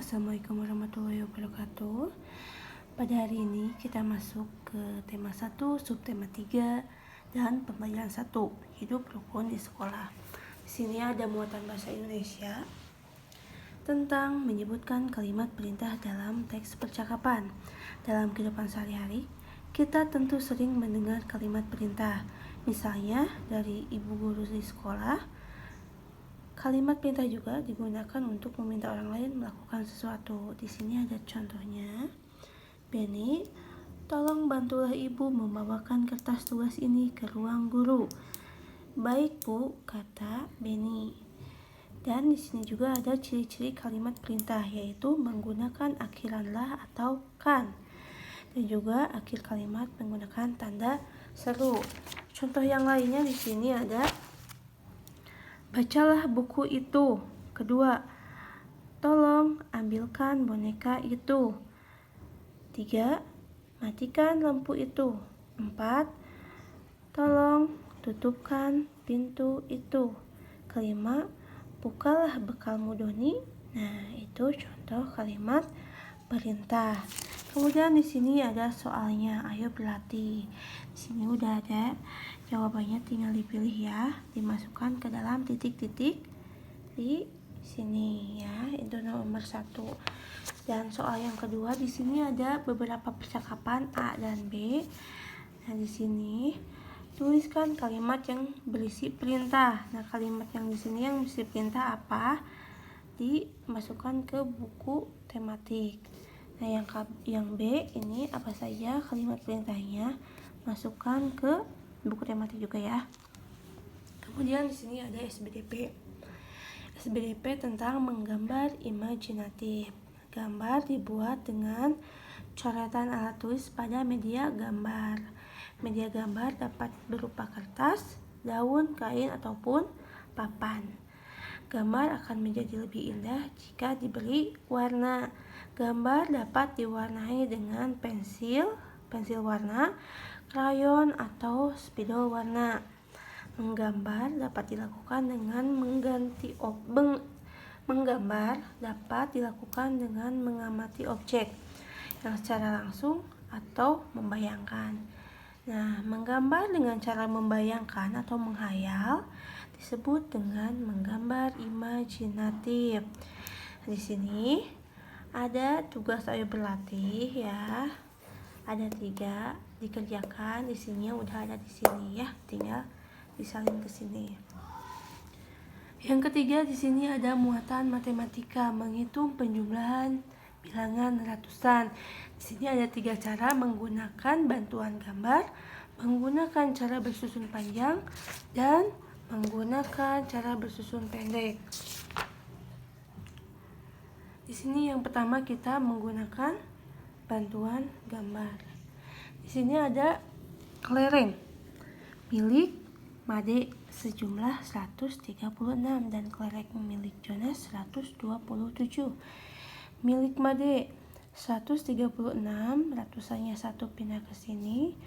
Assalamualaikum warahmatullahi wabarakatuh. Pada hari ini kita masuk ke tema 1, subtema 3 dan pembelajaran 1, hidup rukun di sekolah. Di sini ada muatan bahasa Indonesia tentang menyebutkan kalimat perintah dalam teks percakapan. Dalam kehidupan sehari-hari, kita tentu sering mendengar kalimat perintah. Misalnya dari ibu guru di sekolah. Kalimat perintah juga digunakan untuk meminta orang lain melakukan sesuatu. Di sini ada contohnya. Benny, tolong bantulah ibu membawakan kertas tugas ini ke ruang guru. Baik bu, kata Benny. Dan di sini juga ada ciri-ciri kalimat perintah, yaitu menggunakan akhiran lah atau kan. Dan juga akhir kalimat menggunakan tanda seru. Contoh yang lainnya di sini ada bacalah buku itu. Kedua, tolong ambilkan boneka itu. 3, matikan lampu itu. 4, tolong tutupkan pintu itu. Kelima, bukalah bekalmu Doni. Nah, itu contoh kalimat perintah. Kemudian di sini ada soalnya, ayo berlatih. Di sini udah ada jawabannya, tinggal dipilih ya, dimasukkan ke dalam titik-titik di sini ya. Itu nomor 1. Dan soal yang kedua di sini ada beberapa percakapan A dan B. Nah, di sini tuliskan kalimat yang berisi perintah. Nah, kalimat yang di sini yang berisi perintah apa? Dimasukkan ke buku tematik. Nah, yang B ini apa saja kalimat perintahnya, masukkan ke buku tematik juga ya. Kemudian di sini ada SBDP. SBDP tentang menggambar imajinatif. Gambar dibuat dengan coretan alat tulis pada media gambar. Media gambar dapat berupa kertas, daun, kain, ataupun papan. Gambar akan menjadi lebih indah jika diberi warna. Gambar dapat diwarnai dengan pensil warna, krayon, atau spidol warna. Menggambar dapat dilakukan dengan mengamati objek yang secara langsung atau membayangkan. Nah, menggambar dengan cara membayangkan atau menghayal disebut dengan menggambar imajinatif. Di sini ada tugas ayo berlatih ya. Ada 3 dikerjakan. Di sini udah ada di sini ya, tinggal disalin ke sini. Yang ketiga di sini ada muatan matematika, menghitung penjumlahan bilangan ratusan. Di sini ada 3 cara menggunakan bantuan gambar, menggunakan cara bersusun panjang, dan menggunakan cara bersusun pendek. Di sini yang pertama kita menggunakan bantuan gambar. Di sini ada kelereng milik Made sejumlah 136 dan kelereng milik Jonas 127. Milik Made 136, ratusannya 1 pindah ke sini,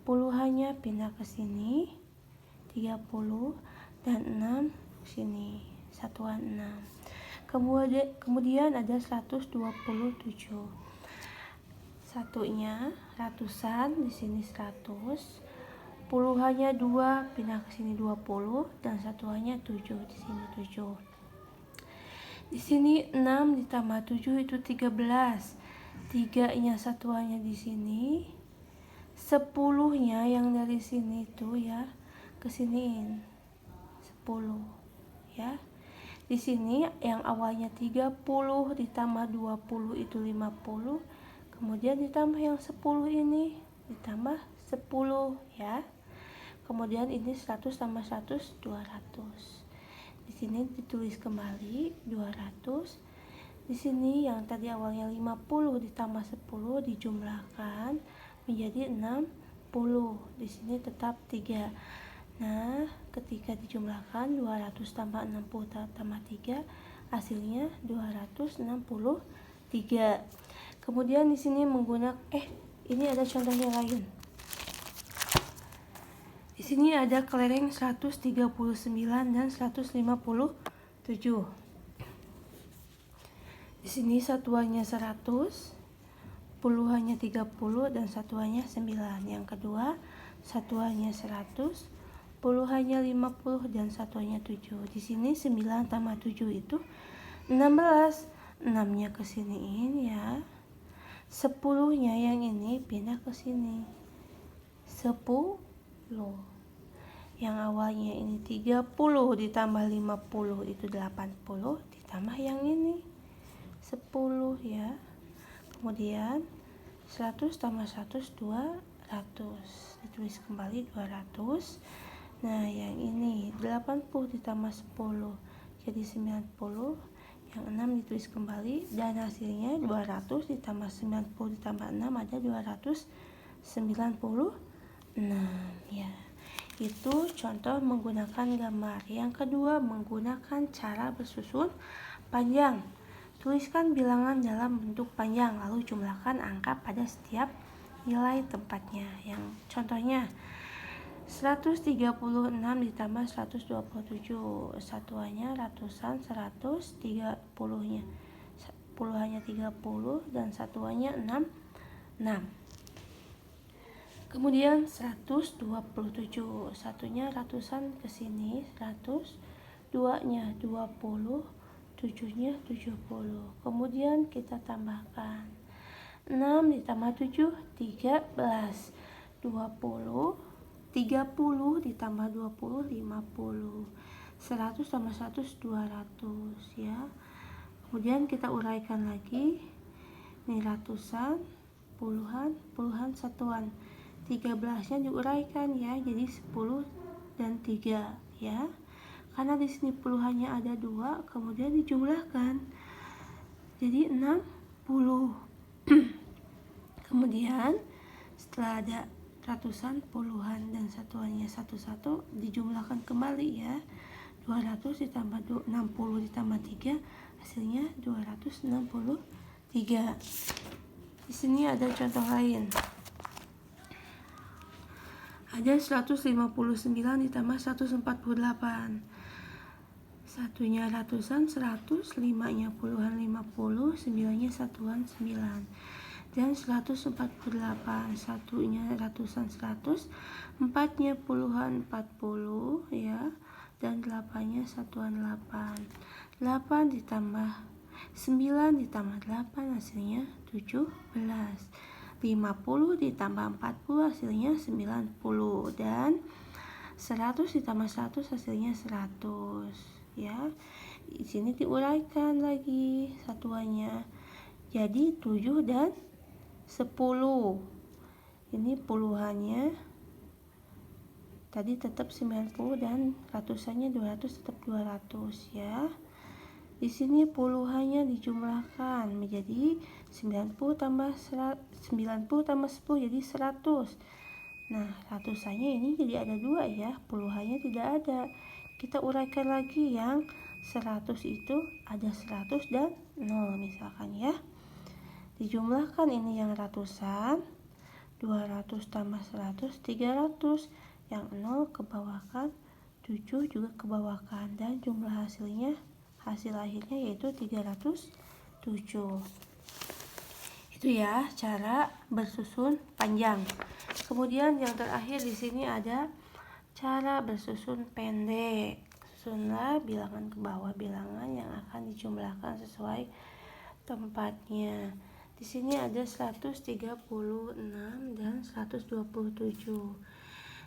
puluhannya pindah ke sini, 30 dan 6 sini, satuan 6. Kemudian ada 127. Satunya ratusan di sini 100. Puluhannya 2 pindah ke sini 20 dan satuannya 7 di sini 7. Di sini 6 ditambah 7 itu 13. 3-nya satuannya di sini. 10-nya yang dari sini tuh ya ke siniin 10 ya. Di sini yang awalnya 30 ditambah 20 itu 50. Kemudian ditambah yang 10 ini ditambah 10 ya. Kemudian ini 100 tambah 100 200. Di sini ditulis kembali 200. Di sini yang tadi awalnya 50 ditambah 10 dijumlahkan menjadi 60. Di sini tetap 3. Nah, ketika dijumlahkan 200 tambah 60 tambah 3 hasilnya 263. Kemudian di sini ini ada contohnya lain. Di sini ada kelereng 139 dan 157. Di Di sini satuannya 100, puluhannya 30 dan satuannya 9. Yang kedua, satuannya 100, puluhannya 50 dan satuannya 7. Di sini 9 tambah 7 itu 16. 6-nya ke siniin ya. 10-nya yang ini pindah ke sini. 10. Yang awalnya ini 30 ditambah 50 itu 80, ditambah yang ini 10 ya. Kemudian 100 tambah 100 200, ditulis kembali 200. Nah yang ini 80 ditambah 10 jadi 90. Yang 6 ditulis kembali dan hasilnya 200 ditambah 90 ditambah 6 ada 296 ya. Itu contoh menggunakan gambar. Yang kedua, menggunakan cara bersusun panjang. Tuliskan bilangan dalam bentuk panjang lalu jumlahkan angka pada setiap nilai tempatnya. Yang contohnya 136 ditambah 127, satuannya ratusan, 130-nya puluhannya 30 dan satuannya 6. Kemudian 127, satunya ratusan ke sini 100, 2-nya 20, 7-nya 70. Kemudian kita tambahkan 6 ditambah 7 13, 20, 30 ditambah 20 50, 100 tambah 100 200 ya. Kemudian kita uraikan lagi, ini ratusan, puluhan, satuan. 13-nya diuraikan ya, jadi 10 dan 3 ya. Karena di sini puluhannya ada 2, kemudian dijumlahkan. Jadi 60. Kemudian setelah ada ratusan, puluhan dan satuannya satu-satu dijumlahkan kembali ya. 200 ditambah 60 ditambah 3 hasilnya 263. Di sini ada contoh lain. Ada 159 ditambah 148. Satunya ratusan 100, 5-nya puluhan 50, 9-nya satuan 9. Dan 148, satunya ratusan 100, 4-nya puluhan 40 ya. Dan 8-nya satuan 8. 8 ditambah 9 ditambah 8 hasilnya 17. 50 ditambah 40 hasilnya 90 dan 100 ditambah 100 hasilnya 100 ya. Di sini diuraikan lagi satuannya. Jadi 7 dan 10. Ini puluhannya tadi tetap 90 dan ratusannya 200 tetap 200 ya. Di sini puluhannya dijumlahkan menjadi 90 tambah 10 jadi 100. Nah, ratusannya ini jadi ada 2 ya, puluhannya tidak ada. Kita uraikan lagi yang 100 itu ada 100 dan 0 misalkan ya. Dijumlahkan ini yang ratusan, 200 tambah 100 300. Yang 0 kebawahkan, 7 juga kebawahkan dan jumlah hasil akhirnya yaitu 307. Itu ya cara bersusun panjang. Kemudian yang terakhir di sini ada cara bersusun pendek. Susunlah bilangan ke bawah bilangan yang akan dijumlahkan sesuai tempatnya. Di sini ada 136 dan 127.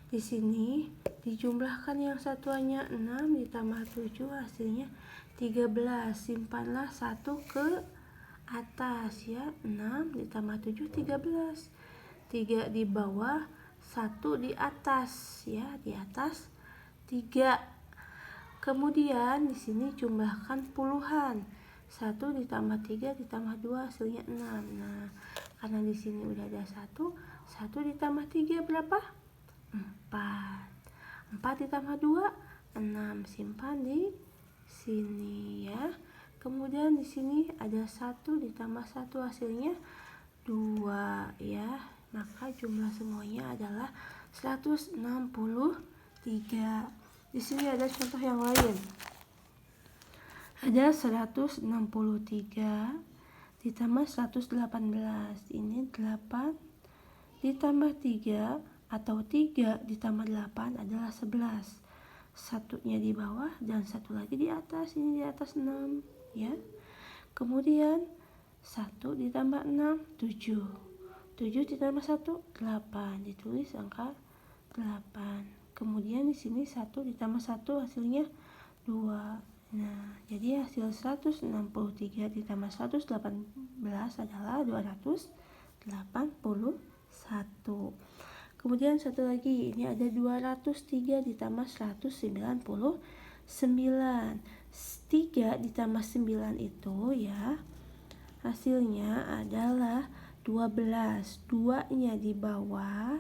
Di sini dijumlahkan yang satuannya 6 ditambah 7 hasilnya 13. Simpanlah 1 ke atas ya. 6 ditambah 7 13. 3 di bawah, 1 di atas ya, di atas 3. Kemudian di sini jumlahkan puluhan. 1 ditambah 3 ditambah 2 hasilnya 6. Nah, karena di sini udah ada 1 ditambah 3 berapa? 4 ditambah 2 6. Simpan di sini ya. Kemudian di sini ada 1 ditambah 1 hasilnya 2 ya. Maka jumlah semuanya adalah 163. Di sini ada contoh yang lain. Ada 163 ditambah 118. Ini 8 ditambah 3 atau 3 ditambah 8 adalah 11. Satunya di bawah dan satu lagi di atas, ini di atas 6 ya. Kemudian 1 ditambah 6, 7. 7 ditambah 1, 8. Ditulis angka 8. Kemudian di sini 1 ditambah 1 hasilnya 2. Nah, jadi hasil 163 ditambah 118 adalah 281. Kemudian satu lagi, ini ada 203 ditambah 199. 3 ditambah 9 itu ya, hasilnya adalah 12. 2-nya di bawah,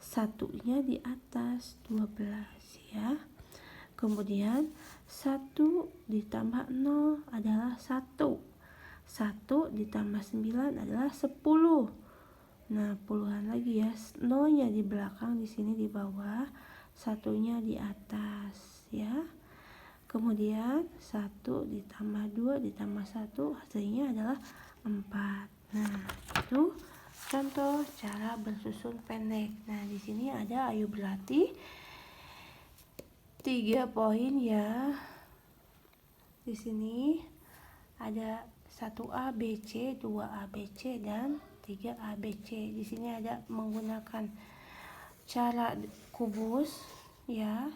1-nya di atas, 12 ya. Kemudian 1 ditambah 0 adalah 1. 1 ditambah 9 adalah 10. Nah, puluhan lagi ya. 0-nya di belakang, di sini di bawah, 1-nya di atas ya. Kemudian 1 ditambah 2 ditambah 1 hasilnya adalah 4. Nah, itu contoh cara bersusun pendek. Nah, di sini ada ayo berlatih 3 poin ya. Di sini ada 1A, B, C, 2A, B, C, dan 3A, B, C. Di sini ada menggunakan cara kubus ya.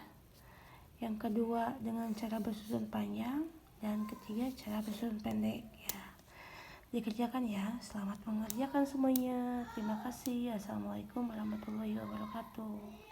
Yang kedua dengan cara bersusun panjang, dan ketiga cara bersusun pendek ya. Dikerjakan ya. Selamat mengerjakan semuanya. Terima kasih. Assalamualaikum warahmatullahi wabarakatuh.